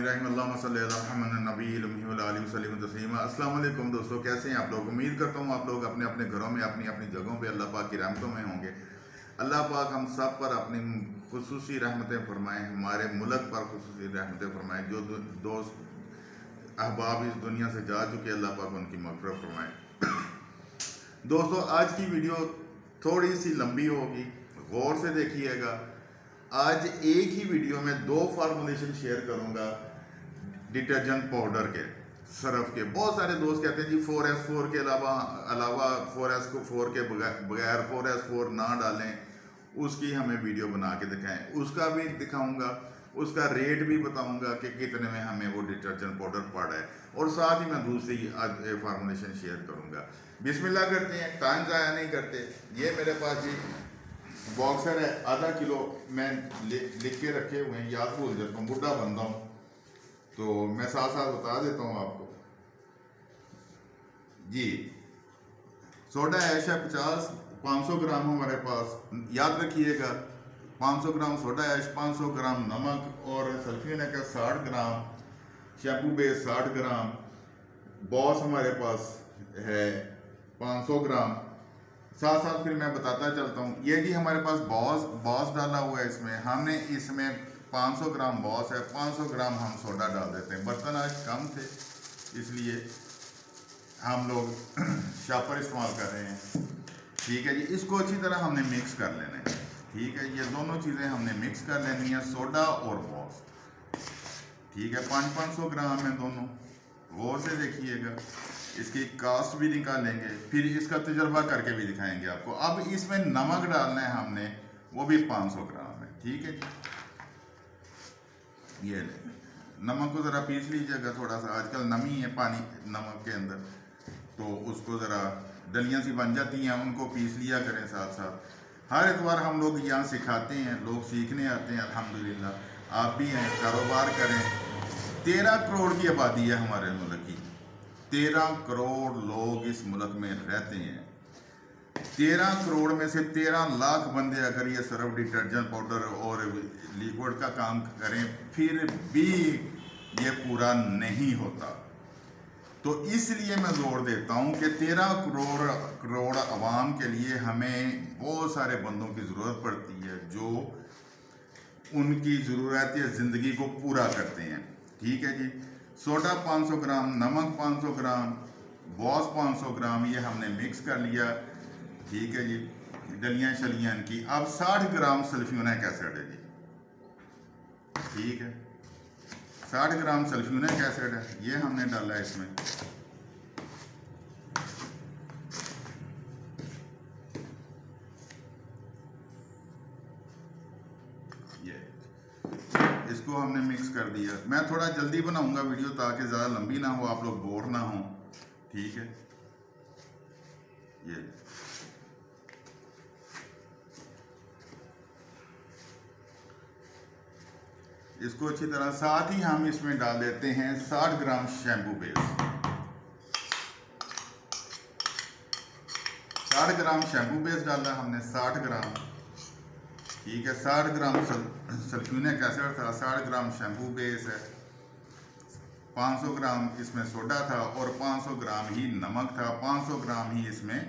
अस्सलाम वालेकुम दोस्तों, कैसे हैं आप लोग। उम्मीद करता हूँ आप लोग अपने अपने घरों में अपनी अपनी जगहों पे अल्लाह पाक की रहमतों में होंगे। अल्लाह पाक हम सब पर अपनी खुसूसी रहमतें फरमाएं, हमारे मुल्क पर खुसूसी रहमतें फरमाएं। जो दोस्त अहबाब इस दुनिया से जा चुके, अल्लाह पाक उनकी मग़फ़िरत फरमाएं। दोस्तों, आज की वीडियो थोड़ी सी लंबी होगी, गौर से देखिएगा। आज एक ही वीडियो में दो फार्मूलेशन शेयर करूंगा डिटर्जेंट पाउडर के, सर्फ के। बहुत सारे दोस्त कहते हैं जी 4S4 के अलावा 4S4 के बगैर 4S4 ना डालें, उसकी हमें वीडियो बना के दिखाएं। उसका भी दिखाऊंगा, उसका रेट भी बताऊंगा कि कितने में हमें वो डिटर्जेंट पाउडर पड़ा है, और साथ ही मैं दूसरी फार्मूलेशन शेयर करूंगा। बिस्मिल्लाह करते हैं, टाइम ज़ाया नहीं करते। ये मेरे पास जी बॉक्सर है, आधा किलो मैं लिख के रखे हुए हैं, याद भूल जाता हूँ, बुढ़ा बंदा हूँ, तो मैं साथ साथ बता देता हूँ आपको जी। सोडा ऐश है 500 ग्राम हमारे पास, याद रखिएगा। 500 ग्राम सोडा ऐश, 500 ग्राम नमक, और सल्फियोनिक है 60 ग्राम, शैम्पू बेस 60 ग्राम, बॉस हमारे पास है 500 ग्राम। साथ साथ फिर मैं बताता चलता हूँ, ये जी हमारे पास बॉस डाला हुआ है। इसमें 500 ग्राम बॉस है, 500 ग्राम हम सोडा डाल देते हैं। बर्तन आज कम थे इसलिए हम लोग शापर इस्तेमाल कर रहे हैं। ठीक है जी, इसको अच्छी तरह हमने मिक्स कर लेना है। ठीक है, ये दोनों चीज़ें हमने मिक्स कर लेनी है, सोडा और बॉस। ठीक है, 500 ग्राम है दोनों, गौर से देखिएगा। इसकी कास्ट भी निकालेंगे, फिर इसका तजर्बा करके भी दिखाएंगे आपको। अब इसमें नमक डालना है हमने, वो भी 500 ग्राम है। ठीक है जी, ये ले नमक को ज़रा पीस लीजिएगा थोड़ा सा, आजकल नमी है पानी नमक के अंदर, तो उसको ज़रा डलियाँ सी बन जाती हैं, उनको पीस लिया करें साथ साथ। हर एतवार हम लोग यहाँ सिखाते हैं, लोग सीखने आते हैं। अल्हम्दुलिल्लाह आप भी हैं, कारोबार करें। 13 करोड़ की आबादी है हमारे मुल्क की, 13 करोड़ लोग इस मुल्क में रहते हैं। 13 करोड़ में से 13 लाख बंदे अगर ये सर्फ डिटर्जेंट पाउडर और लिक्विड का काम करें, फिर भी ये पूरा नहीं होता। तो इसलिए मैं जोर देता हूँ कि 13 करोड़ आवाम के लिए हमें बहुत सारे बंदों की ज़रूरत पड़ती है, जो उनकी ज़रूरत ज़िंदगी को पूरा करते हैं। ठीक है जी, सोडा 500 ग्राम, नमक 500 ग्राम, बॉस 500 ग्राम, ये हमने मिक्स कर लिया। ठीक है जी, डलियाँ शलियाँ की। अब 60 ग्राम सल्फ्यूनिक एसिड है जी। ठीक है, 60 ग्राम सल्फ्यूनिक एसिड है, ये हमने डाला है इसमें। ये इसको हमने मिक्स कर दिया। मैं थोड़ा जल्दी बनाऊंगा वीडियो ताकि ज़्यादा लंबी ना हो, आप लोग बोर ना हो। ठीक है, ये इसको अच्छी तरह, साथ ही हम इसमें डाल देते हैं 60 ग्राम शैम्पू बेस। 60 ग्राम शैम्पू बेस डाला हमने, 60 ग्राम। ठीक है, 60 ग्राम सल्फ्यूनिक एसिड था, 60 ग्राम शैम्पू बेस है, 500 ग्राम इसमें सोडा था, और 500 ग्राम ही नमक था, 500 ग्राम ही इसमें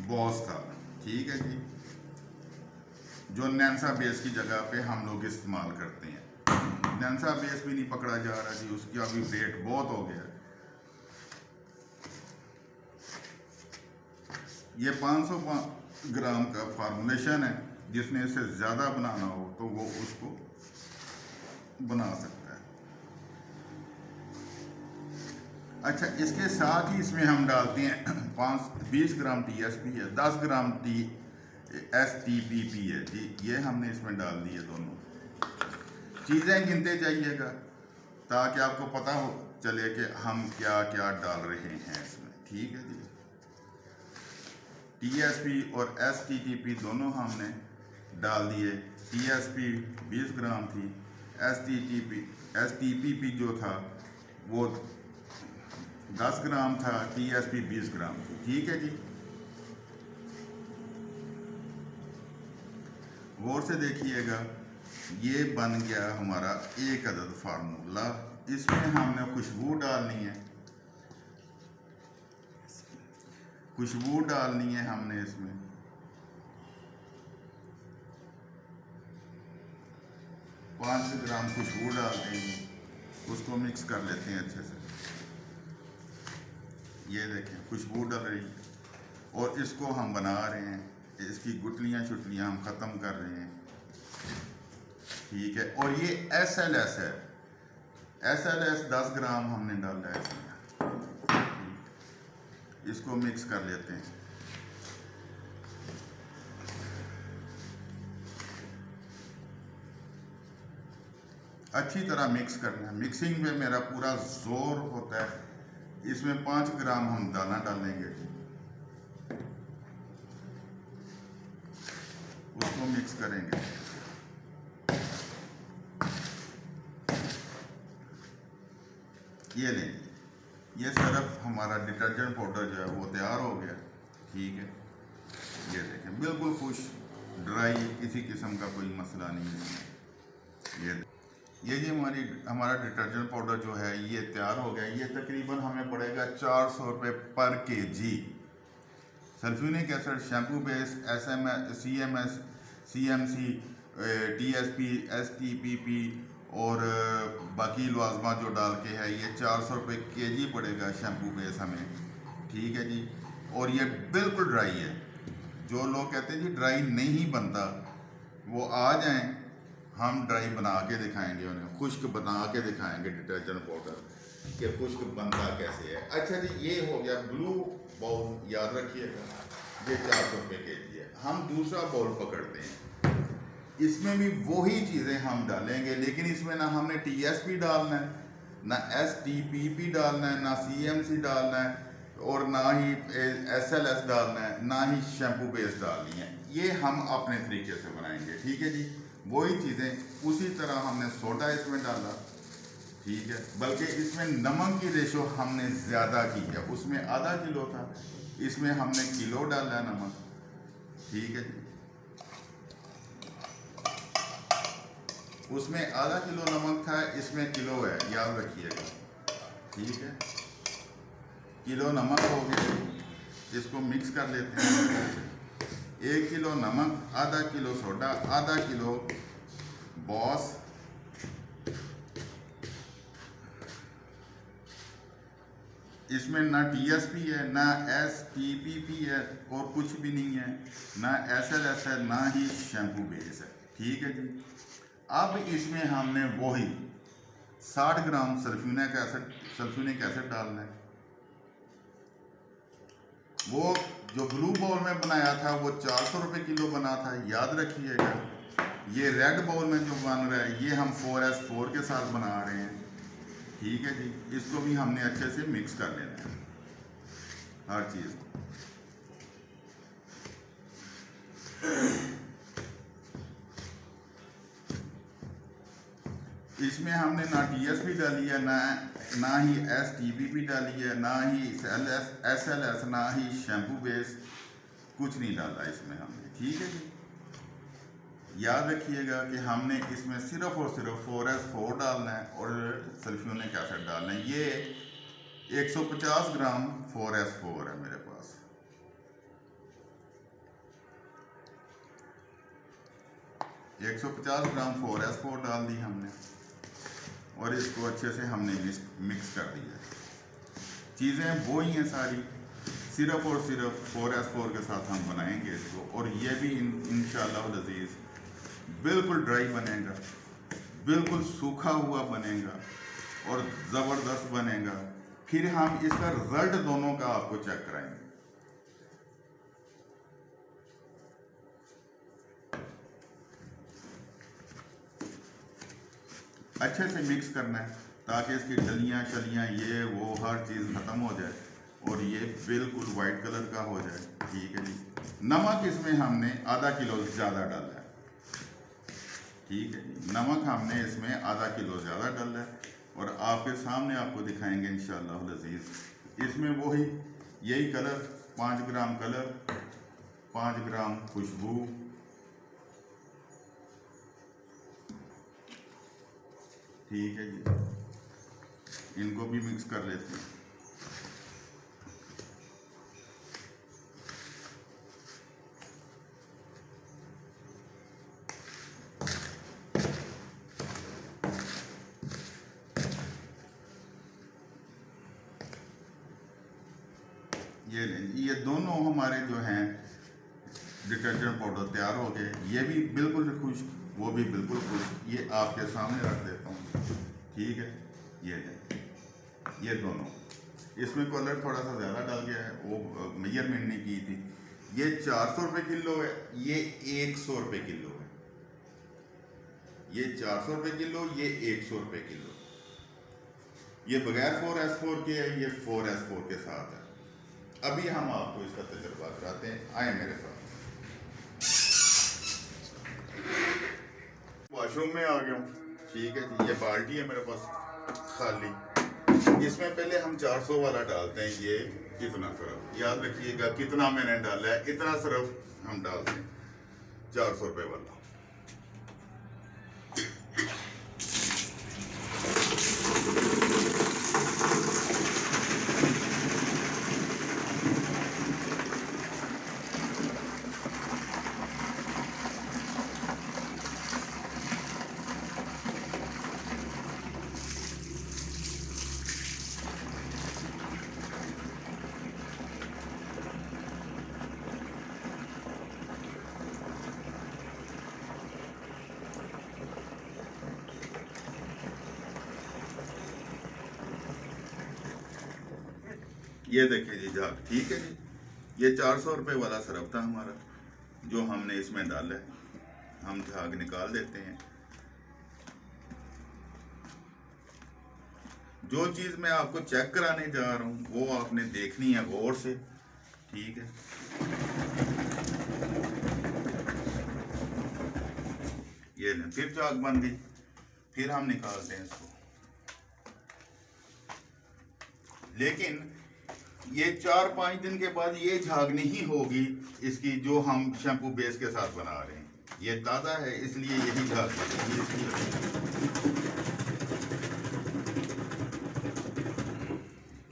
बॉस था। ठीक है जी, जो नैन्सा बेस की जगह पे हम लोग इस्तेमाल करते हैं। नैन्सा बेस भी नहीं पकड़ा जा रहा जी, उसका भी वेट बहुत हो गया। ये 500 ग्राम का फार्मूलेशन है, जिसने इससे ज़्यादा बनाना हो तो वो उसको बना सकता है। अच्छा, इसके साथ ही इसमें हम डालते हैं 20 ग्राम TSP है, 10 ग्राम STPP है जी, ये हमने इसमें डाल दिए। दोनों चीज़ें गिनते जाइएगा ताकि आपको पता हो चले कि हम क्या क्या डाल रहे हैं इसमें। ठीक है जी, TSP और STPP दोनों हमने डाल दिए। TSP 20 ग्राम थी, STPP जो था वो 10 ग्राम था, TSP 20 ग्राम थी। ठीक है जी, गौर से देखिएगा। ये बन गया हमारा एक अदद फार्मूला। इसमें हमने खुशबू डालनी है, खुशबू डालनी है हमने इसमें। पाँच ग्राम खुशबू डाल देंगे, उसको मिक्स कर लेते हैं अच्छे से। ये देखें खुशबू डल रही है और इसको हम बना रहे हैं, इसकी गुठलियाँ शुटलियाँ हम ख़त्म कर रहे हैं, ठीक है। और ये SLS है, SLS 10 ग्राम हमने डाला है इसमें, इसको मिक्स कर लेते हैं। अच्छी तरह मिक्स करना है, मिक्सिंग में मेरा पूरा जोर होता है। इसमें 5 ग्राम हम दाना डालेंगे, उसको मिक्स करेंगे। ये लेंगे, ये सिर्फ हमारा डिटर्जेंट पाउडर जो है वो तैयार हो गया, ठीक है। ये देखें बिल्कुल खुश ड्राई, किसी किस्म का कोई मसला नहीं है। ये जी हमारा डिटर्जेंट पाउडर जो है ये तैयार हो गया। ये तकरीबन हमें पड़ेगा 400 रुपये पर kg। Sulphuric acid, shampoo base, SMS, CMS, CMC, TSP, STPP और बाकी लवाजमा जो डाल के है, ये 400 रुपये kg पड़ेगा शैम्पू बेस हमें, ठीक है जी। और ये बिल्कुल ड्राई है। जो लोग कहते हैं जी ड्राई नहीं बनता, वो आ जाएं, हम ड्राई बना के दिखाएंगे उन्हें, खुश्क बना के दिखाएंगे डिटर्जेंट पाउडर कि खुश्क बनता कैसे है। अच्छा जी, ये हो गया ब्लू बाउल, याद रखिएगा ये 400 रुपये kg है। हम दूसरा बाउल पकड़ते हैं, इसमें भी वही चीज़ें हम डालेंगे, लेकिन इसमें ना हमने TSP डालना है, ना STPP डालना है, ना CMC डालना है, और ना ही SLS डालना है, ना ही शैम्पू बेस डालनी है। ये हम अपने तरीके से बनाएंगे, ठीक है जी। वही चीज़ें उसी तरह हमने सोडा इसमें डाला, ठीक है, बल्कि इसमें नमक की रेशो हमने ज़्यादा की है। उसमें आधा किलो था, इसमें हमने किलो डाला नमक, ठीक है जी। उसमें आधा किलो नमक था, इसमें किलो है, याद रखिएगा, ठीक है। किलो नमक हो गया, इसको मिक्स कर लेते हैं। 1 किलो नमक, आधा किलो सोडा, आधा किलो बॉस, इसमें ना TSP है, ना STPP है, और कुछ भी नहीं है, ना SLS है, ना ही शैम्पू बेस है, ठीक है जी। अब इसमें हमने वही 60 ग्राम सल्फ्यूनिक एसिड डालना है। वो जो ब्लू बाउल में बनाया था वो 400 रुपये किलो बना था, याद रखिएगा। ये रेड बाउल में जो बन रहा है ये हम 4S4 के साथ बना रहे हैं, ठीक है जी। इसको भी हमने अच्छे से मिक्स कर लेना है हर चीज़ को। इसमें हमने ना TSP डाली है, ना ही STPP डाली है, ना ही SLS, ना ही शैम्पू बेस, कुछ नहीं डाला इसमें हमने, ठीक है जी। याद रखिएगा कि हमने इसमें सिर्फ और सिर्फ 4S4 डालना है और सल्फ्यूनिक एसिड डालना है। ये 150 ग्राम 4S4 है मेरे पास। ये 150 ग्राम 4S4 डाल दी हमने और इसको अच्छे से हमने मिक्स कर दिया। चीज़ें वो ही हैं सारी, सिर्फ और सिर्फ 4S4 के साथ हम बनाएंगे इसको। और ये भी इंशाअल्लाह अज़ीज़ बिल्कुल ड्राई बनेगा, बिल्कुल सूखा हुआ बनेगा और ज़बरदस्त बनेगा। फिर हम इसका रिजल्ट दोनों का आपको चेक कराएंगे। अच्छे से मिक्स करना है ताकि इसकी डलियाँ शलियाँ ये वो हर चीज़ ख़त्म हो जाए और ये बिल्कुल वाइट कलर का हो जाए, ठीक है जी। नमक इसमें हमने आधा किलो ज़्यादा डाला है, ठीक है जी। नमक हमने इसमें आधा किलो ज़्यादा डाला है और आपके सामने आपको दिखाएंगे इंशाअल्लाह अज़ीज़। इसमें वही यही कलर 5 ग्राम कलर, 5 ग्राम खुशबू, ठीक है जी, इनको भी मिक्स कर लेते हैं। ये लें, ये दोनों हमारे जो हैं डिटर्जेंट पाउडर तैयार हो गए। ये भी बिल्कुल खुश्क, वो भी बिल्कुल खुश्क। ये आपके सामने रख देता हूँ, ठीक है। ये लें, ये दोनों, इसमें कलर थोड़ा सा ज़्यादा डाल गया है, वो मेजरमेंट नहीं की थी। ये 400 रुपये किलो है, ये 100 रुपये किलो है। ये 400 रुपये किलो, ये 100 रुपये किलो। ये बगैर 4S4 के है, ये 4S4 के साथ है। अभी हम आपको इसका तजुर्बा कराते हैं, आए मेरे साथ। वॉशरूम में आ गया हूँ, ठीक है जी। ये बाल्टी है मेरे पास खाली, इसमें पहले हम 400 वाला डालते हैं। ये कितना सरफ, याद रखिएगा कितना मैंने डाला है, इतना सरफ हम डालते हैं 400 रुपये वाला। ये देखें जी झाग, ठीक है जी। ये 400 रुपये वाला सरफ था हमारा, जो हमने इसमें डाला है। हम झाग निकाल देते हैं। जो चीज़ मैं आपको चेक कराने जा रहा हूँ वो आपने देखनी है गौर से, ठीक है। ये लें, फिर झाग बन गई, फिर हम निकालते हैं इसको। लेकिन ये 4-5 दिन के बाद ये झाग नहीं होगी इसकी, जो हम शैम्पू बेस के साथ बना रहे हैं। ये ताज़ा है इसलिए यही झाग बनेगी।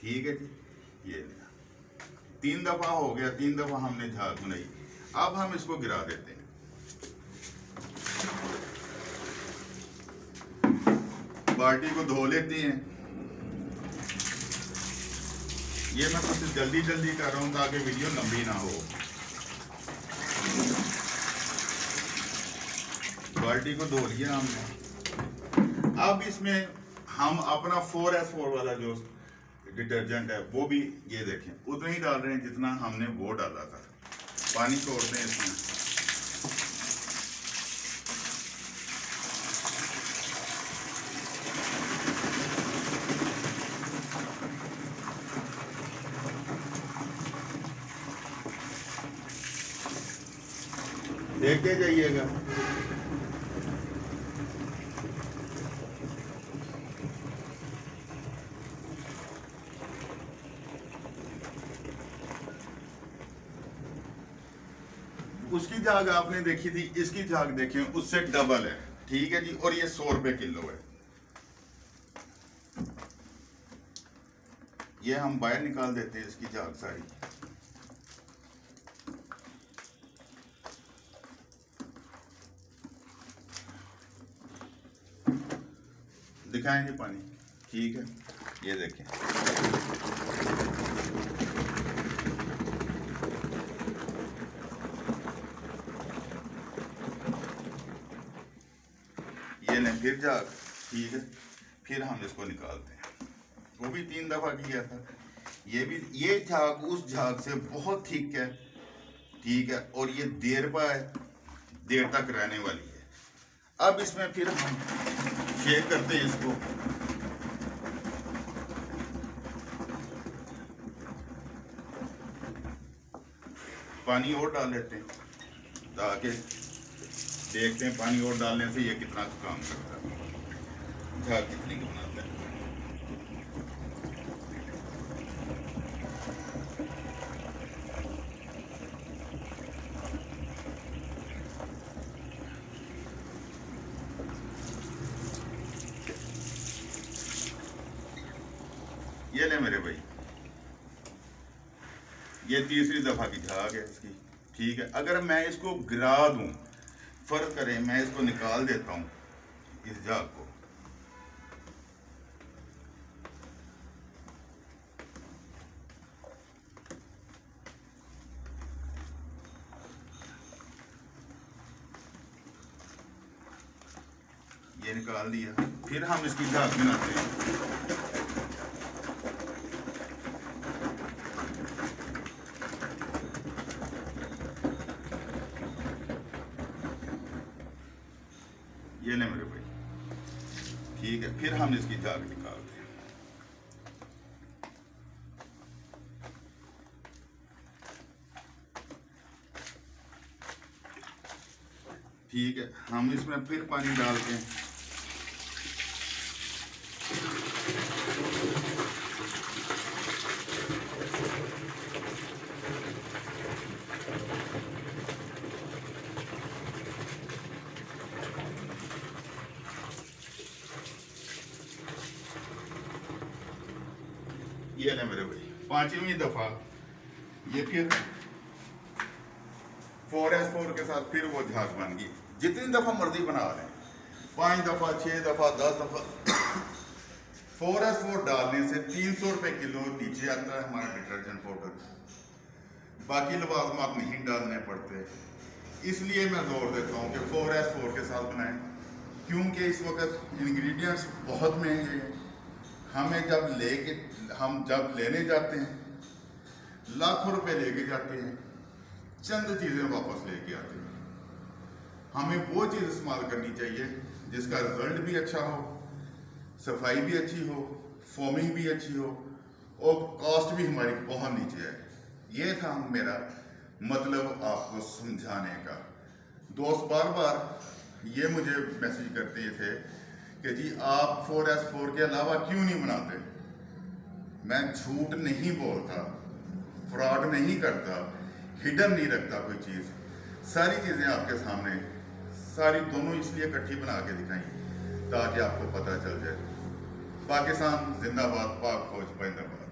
ठीक है जी, ये 3 दफ़ा हो गया, 3 दफ़ा हमने झाग बनाई। अब हम इसको गिरा देते हैं। बाल्टी को धो लेते हैं। ये मैं कुछ जल्दी कर रहा हूँ ताकि वीडियो लंबी ना हो। बाल्टी को धो लिया हमने। अब इसमें हम अपना 4S4 वाला जो डिटर्जेंट है वो भी, ये देखें, उतना ही डाल रहे हैं जितना हमने वो डाला था। पानी छोड़ते हैं इसमें। देखते जाइएगा। उसकी झाग आपने देखी थी, इसकी झाग देखें उससे डबल है, ठीक है जी। और ये 100 रुपये किलो है। ये हम बाहर निकाल देते हैं इसकी झाग सारी। दिखाएंगे पानी, ठीक है। ये देखें, ये लें फिर झाग, ठीक है। फिर हम इसको निकालते हैं। वो भी 3 दफा किया था। ये भी, ये झाग उस झाग से बहुत ठीक है, ठीक है। और ये देर तक रहने वाली है। अब इसमें फिर हम शेक करते हैं इसको। पानी और डाल लेते हैं ताकि देखते हैं पानी और डालने से ये कितना काम करता है, झाग कितनी बनाता है। ये ले मेरे भाई, ये तीसरी दफा की झाग है इसकी। ठीक है, अगर मैं इसको गिरा दूं, फर्ज करें मैं इसको निकाल देता हूं इस झाग को, ये निकाल दिया, फिर हम इसकी झाग बनाते हैं। ये ले मेरे भाई, ठीक है, फिर हम इसकी झाग निकालते हैं। ठीक है, हम इसमें फिर पानी डालते हैं। ये ले मेरे भाई, पांचवी दफा ये फिर 4S4 के साथ फिर वो झाग बन गई। जितनी दफा मर्जी बना लें, 5 दफा, 6 दफा, 10 दफा 4S4 डालने से 300 रुपए किलो नीचे आता है हमारा डिटर्जेंट पाउडर। बाकी लवाजमात नहीं डालने पड़ते, इसलिए मैं जोर देता हूँ कि 4S4 के साथ बनाएं, क्योंकि इस वक्त इंग्रेडिएंट्स बहुत महंगे हैं। हम जब लेने जाते हैं लाखों रुपए लेके जाते हैं, चंद चीज़ें वापस लेके आते हैं। हमें वो चीज़ इस्तेमाल करनी चाहिए जिसका रिजल्ट भी अच्छा हो, सफाई भी अच्छी हो, फोमिंग भी अच्छी हो और कॉस्ट भी हमारी बहुत नीचे है। ये था मेरा मतलब आपको समझाने का। दोस्त बार बार ये मुझे मैसेज करते थे कि जी आप 4S4 के अलावा क्यों नहीं बनाते। मैं झूठ नहीं बोलता, फ्रॉड नहीं करता, हिडन नहीं रखता कोई चीज़। सारी चीज़ें आपके सामने, सारी दोनों इसलिए इकट्ठी बना के दिखाई ताकि आपको पता चल जाए। पाकिस्तान जिंदाबाद, पाक फौज जिंदाबाद।